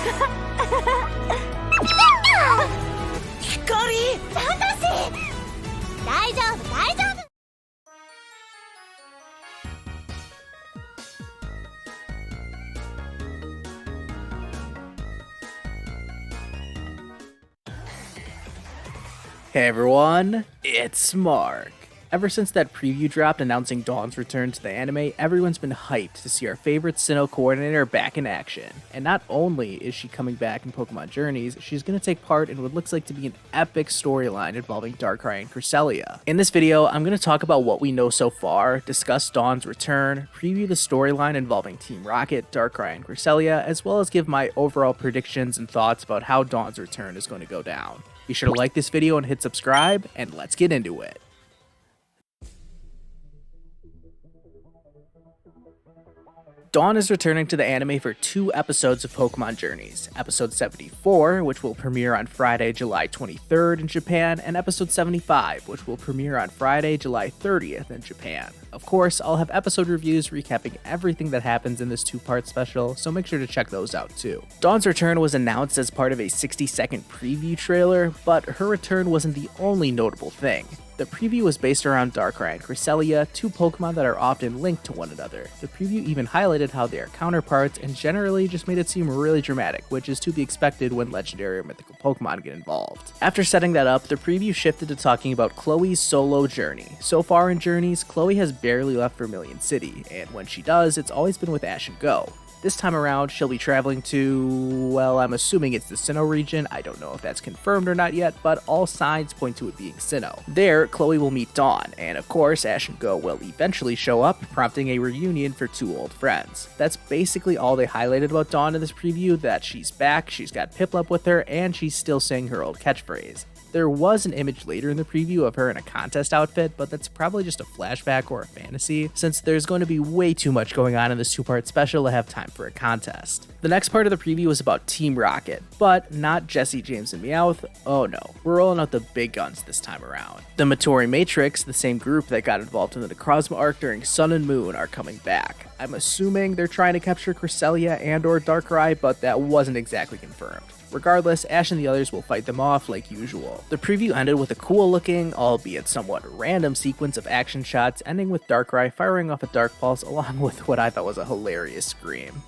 光！大丈夫大丈夫。 Hey everyone, it's Mark. Ever since that preview dropped announcing Dawn's return to the anime, everyone's been hyped to see our favorite Sinnoh coordinator back in action. And not only is she coming back in Pokémon Journeys, she's going to take part in what looks like to be an epic storyline involving Darkrai and Cresselia. In this video, I'm going to talk about what we know so far, discuss Dawn's return, preview the storyline involving Team Rocket, Darkrai, and Cresselia, as well as give my overall predictions and thoughts about how Dawn's return is going to go down. Be sure to like this video and hit subscribe, and let's get into it. Dawn is returning to the anime for 2 episodes of Pokémon Journeys, episode 74, which will premiere on Friday, July 23rd in Japan, and episode 75, which will premiere on Friday, July 30th in Japan. Of course, I'll have episode reviews recapping everything that happens in this 2-part special, so make sure to check those out too. Dawn's return was announced as part of a 60-second preview trailer, but her return wasn't the only notable thing. The preview was based around Darkrai and Cresselia, 2 Pokemon that are often linked to one another. The preview even highlighted how they are counterparts and generally just made it seem really dramatic, which is to be expected when legendary or mythical Pokemon get involved. After setting that up, the preview shifted to talking about Chloe's solo journey. So far in Journeys, Chloe has barely left Vermilion City, and when she does, it's always been with Ash and Go. This time around, she'll be traveling to, well, I'm assuming it's the Sinnoh region. I don't know if that's confirmed or not yet, but all signs point to it being Sinnoh. There, Chloe will meet Dawn, and of course, Ash and Go will eventually show up, prompting a reunion for 2 old friends. That's basically all they highlighted about Dawn in this preview, that she's back, she's got Piplup with her, and she's still saying her old catchphrase. There was an image later in the preview of her in a contest outfit, but that's probably just a flashback or a fantasy, since there's going to be way too much going on in this 2-part special to have time for a contest. The next part of the preview was about Team Rocket, but not Jesse, James, and Meowth. Oh no, we're rolling out the big guns this time around. The Matori Matrix, the same group that got involved in the Necrozma arc during Sun and Moon, are coming back. I'm assuming they're trying to capture Cresselia and or Darkrai, but that wasn't exactly confirmed. Regardless, Ash and the others will fight them off like usual. The preview ended with a cool looking, albeit somewhat random sequence of action shots, ending with Darkrai firing off a Dark Pulse along with what I thought was a hilarious scream.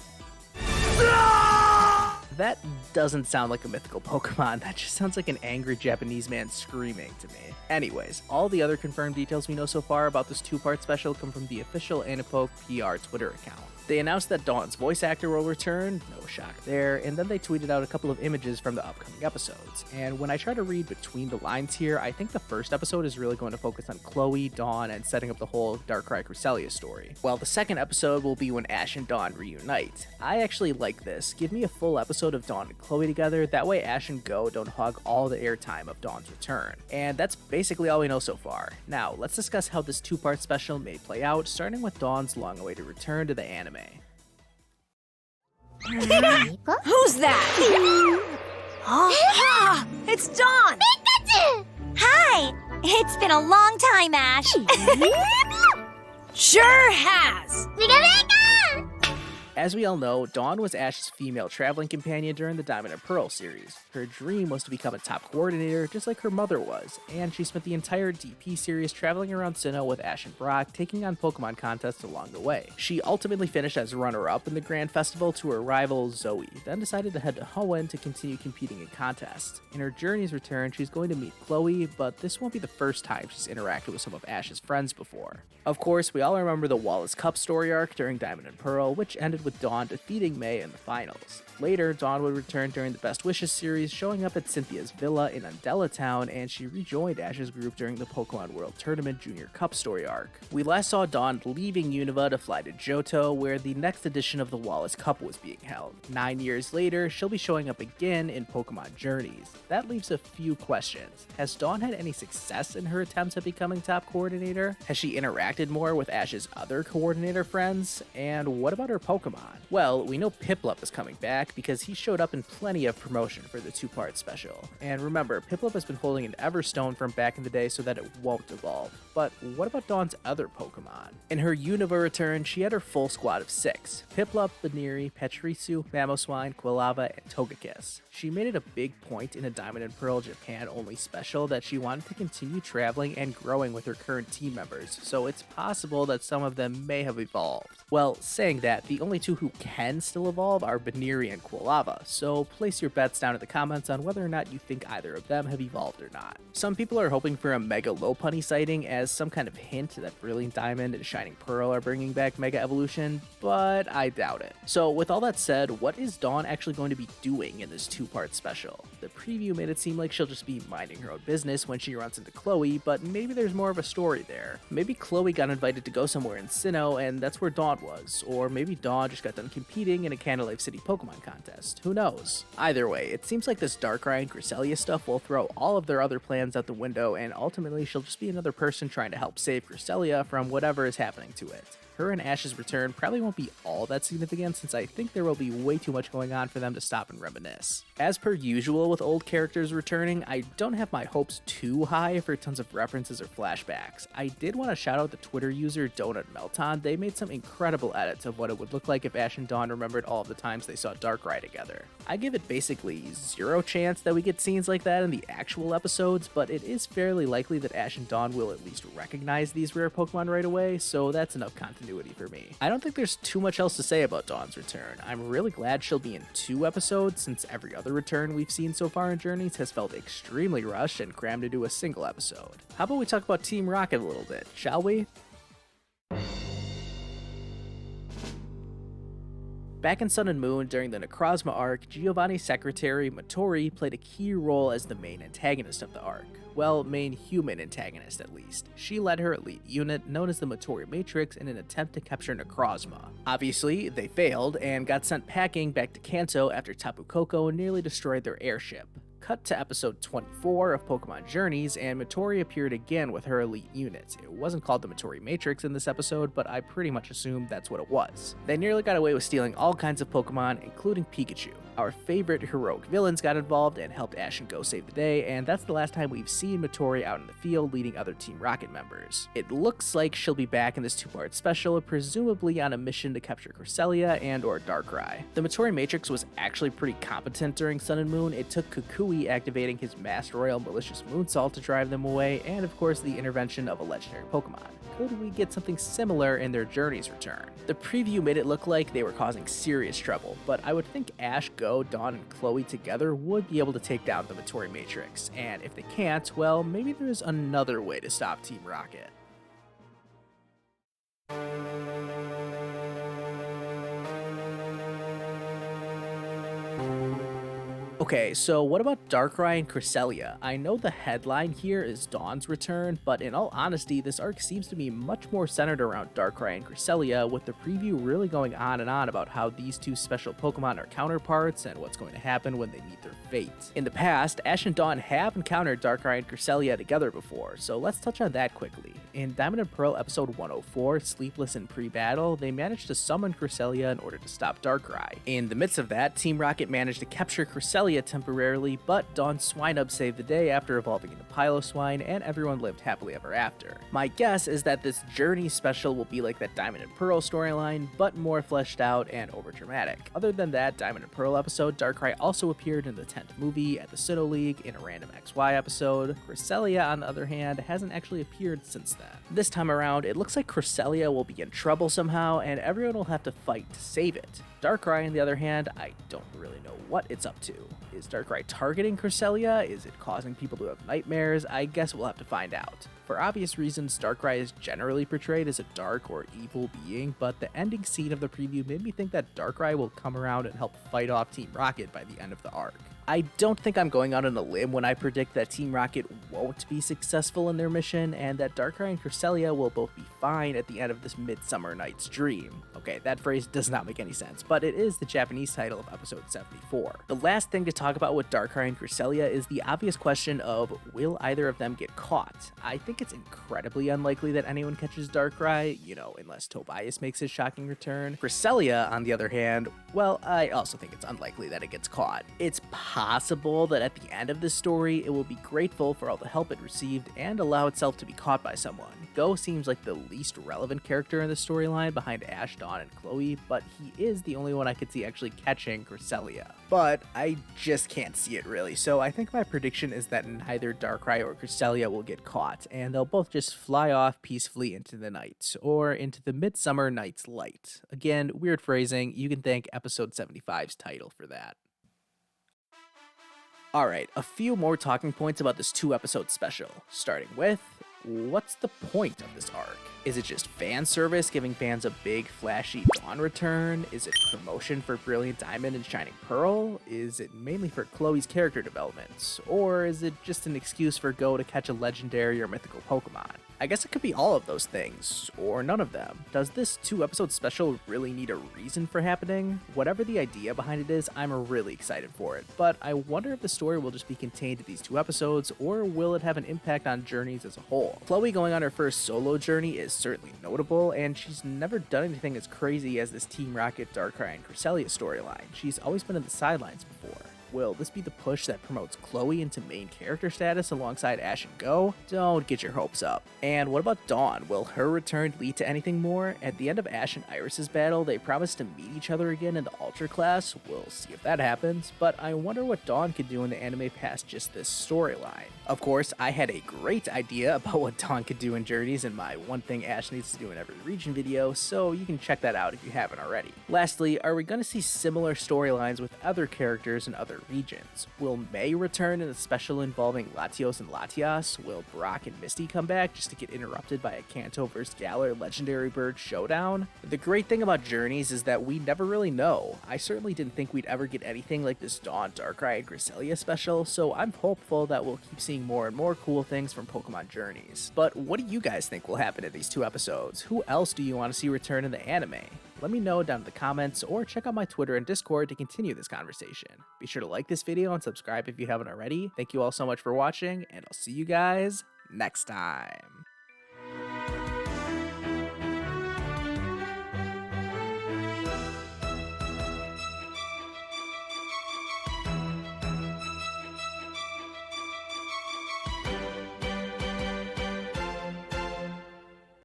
That doesn't sound like a mythical Pokemon, that just sounds like an angry Japanese man screaming to me. Anyways, all the other confirmed details we know so far about this 2-part special come from the official AniPoke PR Twitter account. They announced that Dawn's voice actor will return, no shock there, and then they tweeted out a couple of images from the upcoming episodes. And when I try to read between the lines here, I think the first episode is really going to focus on Chloe, Dawn, and setting up the whole Darkrai Cresselia story, while the second episode will be when Ash and Dawn reunite. I actually like this. Give me a full episode of Dawn and Chloe together, that way Ash and Go don't hog all the airtime of Dawn's return. And that's basically all we know so far. Now, let's discuss how this 2-part special may play out, starting with Dawn's long-awaited return to the anime. Who's that? Oh, it's Dawn! Pikachu! Hi! It's been a long time, Ash. Sure has! Pika Pika! As we all know, Dawn was Ash's female traveling companion during the Diamond and Pearl series. Her dream was to become a top coordinator, just like her mother was, and she spent the entire DP series traveling around Sinnoh with Ash and Brock, taking on Pokemon contests along the way. She ultimately finished as runner-up in the Grand Festival to her rival, Zoe, then decided to head to Hoenn to continue competing in contests. In her Journey's return, she's going to meet Chloe, but this won't be the first time she's interacted with some of Ash's friends before. Of course, we all remember the Wallace Cup story arc during Diamond and Pearl, which ended with Dawn defeating May in the finals. Later, Dawn would return during the Best Wishes series, showing up at Cynthia's villa in Undella Town, and she rejoined Ash's group during the Pokemon World Tournament Junior Cup story arc. We last saw Dawn leaving Unova to fly to Johto, where the next edition of the Wallace Cup was being held. 9 years later, she'll be showing up again in Pokemon Journeys. That leaves a few questions. Has Dawn had any success in her attempts at becoming top coordinator? Has she interacted more with Ash's other coordinator friends? And what about her Pokemon? Pokemon? Well, we know Piplup is coming back because he showed up in plenty of promotion for the two-part special. And remember, Piplup has been holding an Everstone from back in the day so that it won't evolve. But what about Dawn's other Pokemon? In her Unova return, she had her full squad of 6. Piplup, Baneri, Pachirisu, Mamoswine, Quilava, and Togekiss. She made it a big point in a Diamond and Pearl Japan only special that she wanted to continue traveling and growing with her current team members, so it's possible that some of them may have evolved. Well, saying that, the only 2 who can still evolve are Baneri and Quilava, so place your bets down in the comments on whether or not you think either of them have evolved or not. Some people are hoping for a Mega Lopunny sighting as some kind of hint that Brilliant Diamond and Shining Pearl are bringing back Mega Evolution, but I doubt it. So with all that said, what is Dawn actually going to be doing in this two-part special? The preview made it seem like she'll just be minding her own business when she runs into Chloe, but maybe there's more of a story there. Maybe Chloe got invited to go somewhere in Sinnoh and that's where Dawn was, or maybe Dawn just got done competing in a Candlelight City Pokemon contest. Who knows? Either way, it seems like this Darkrai and Cresselia stuff will throw all of their other plans out the window, and ultimately she'll just be another person trying to help save Cresselia from whatever is happening to it. Her and Ash's return probably won't be all that significant since I think there will be way too much going on for them to stop and reminisce. As per usual with old characters returning, I don't have my hopes too high for tons of references or flashbacks. I did want to shout out the Twitter user Donut Melton. They made some incredible edits of what it would look like if Ash and Dawn remembered all of the times they saw Darkrai together. I give it basically 0 chance that we get scenes like that in the actual episodes, but it is fairly likely that Ash and Dawn will at least recognize these rare Pokemon right away, so that's enough continuity for me. I don't think there's too much else to say about Dawn's return. I'm really glad she'll be in 2 episodes since every other return we've seen so far in Journeys has felt extremely rushed and crammed into a single episode. How about we talk about Team Rocket a little bit, shall we? Back in Sun and Moon, during the Necrozma arc, Giovanni's secretary, Matori, played a key role as the main antagonist of the arc. Well, main human antagonist at least. She led her elite unit, known as the Matori Matrix, in an attempt to capture Necrozma. Obviously, they failed, and got sent packing back to Kanto after Tapu Koko nearly destroyed their airship. Cut to episode 24 of Pokémon Journeys, and Matori appeared again with her elite units. It wasn't called the Matori Matrix in this episode, but I pretty much assumed that's what it was. They nearly got away with stealing all kinds of Pokemon, including Pikachu. Our favorite heroic villains got involved and helped Ash and Go save the day, and that's the last time we've seen Matori out in the field leading other Team Rocket members. It looks like she'll be back in this 2-part special, presumably on a mission to capture Cresselia and or Darkrai. The Matori Matrix was actually pretty competent during Sun and Moon. It took Kukui activating his Masked Royal Malicious Moonsault to drive them away, and of course the intervention of a legendary Pokemon. Could we get something similar in their Journeys return? The preview made it look like they were causing serious trouble, but I would think Ash, Go, Dawn, and Chloe together would be able to take down the Matori Matrix, and if they can't, well, maybe there's another way to stop Team Rocket. Okay, so what about Darkrai and Cresselia? I know the headline here is Dawn's return, but in all honesty, this arc seems to be much more centered around Darkrai and Cresselia, with the preview really going on and on about how these 2 special Pokemon are counterparts and what's going to happen when they meet their fate. In the past, Ash and Dawn have encountered Darkrai and Cresselia together before, so let's touch on that quickly. In Diamond and Pearl episode 104, Sleepless in Pre-Battle, they managed to summon Cresselia in order to stop Darkrai. In the midst of that, Team Rocket managed to capture Cresselia temporarily, but Dawn Swinub saved the day after evolving into Piloswine, and everyone lived happily ever after. My guess is that this Journey special will be like that Diamond and Pearl storyline, but more fleshed out and overdramatic. Other than that Diamond and Pearl episode, Darkrai also appeared in the 10th movie, at the Sinnoh League, in a random XY episode. Cresselia, on the other hand, hasn't actually appeared since then. This time around, it looks like Cresselia will be in trouble somehow, and everyone will have to fight to save it. Darkrai, on the other hand, I don't really know what it's up to. Is Darkrai targeting Cresselia? Is it causing people to have nightmares? I guess we'll have to find out. For obvious reasons, Darkrai is generally portrayed as a dark or evil being, but the ending scene of the preview made me think that Darkrai will come around and help fight off Team Rocket by the end of the arc. I don't think I'm going out on a limb when I predict that Team Rocket won't be successful in their mission, and that Darkrai and Cresselia will both be fine at the end of this Midsummer Night's Dream. Okay, that phrase does not make any sense, but it is the Japanese title of episode 74. The last thing to talk talk about with Darkrai and Cresselia is the obvious question of, will either of them get caught? I think it's incredibly unlikely that anyone catches Darkrai, unless Tobias makes his shocking return. Cresselia, on the other hand, well, I also think it's unlikely that it gets caught. It's possible that at the end of this story, it will be grateful for all the help it received and allow itself to be caught by someone. Go seems like the least relevant character in the storyline behind Ash, Dawn, and Chloe, but he is the only one I could see actually catching Cresselia. But I just can't see it really, so I think my prediction is that neither Darkrai or Cresselia will get caught, and they'll both just fly off peacefully into the night, or into the midsummer night's light. Again, weird phrasing, you can thank episode 75's title for that. Alright, a few more talking points about this 2-episode special, starting with, what's the point of this arc? Is it just fan service, giving fans a big, flashy Dawn return? Is it promotion for Brilliant Diamond and Shining Pearl? Is it mainly for Chloe's character development? Or is it just an excuse for Go to catch a legendary or mythical Pokemon? I guess it could be all of those things, or none of them. Does this 2-episode special really need a reason for happening? Whatever the idea behind it is, I'm really excited for it, but I wonder if the story will just be contained to these 2 episodes, or will it have an impact on Journeys as a whole? Chloe going on her first solo journey is certainly notable, and she's never done anything as crazy as this Team Rocket, Darkrai, and Cresselia storyline. She's always been in the sidelines before. Will this be the push that promotes Chloe into main character status alongside Ash and Go? Don't get your hopes up. And what about Dawn? Will her return lead to anything more? At the end of Ash and Iris's battle, they promised to meet each other again in the Ultra class. We'll see if that happens, but I wonder what Dawn could do in the anime past just this storyline. Of course, I had a great idea about what Dawn could do in Journeys in my One Thing Ash Needs to Do in Every Region video, so you can check that out if you haven't already. Lastly, are we going to see similar storylines with other characters and other regions? Will May return in a special involving Latios and Latias? Will Brock and Misty come back just to get interrupted by a Kanto vs. Galar Legendary Bird showdown? The great thing about Journeys is that we never really know. I certainly didn't think we'd ever get anything like this Dawn, Darkrai, and Cresselia special, so I'm hopeful that we'll keep seeing more and more cool things from Pokemon Journeys. But what do you guys think will happen in these 2 episodes? Who else do you want to see return in the anime? Let me know down in the comments, or check out my Twitter and Discord to continue this conversation. Be sure to like this video and subscribe if you haven't already. Thank you all so much for watching, and I'll see you guys next time.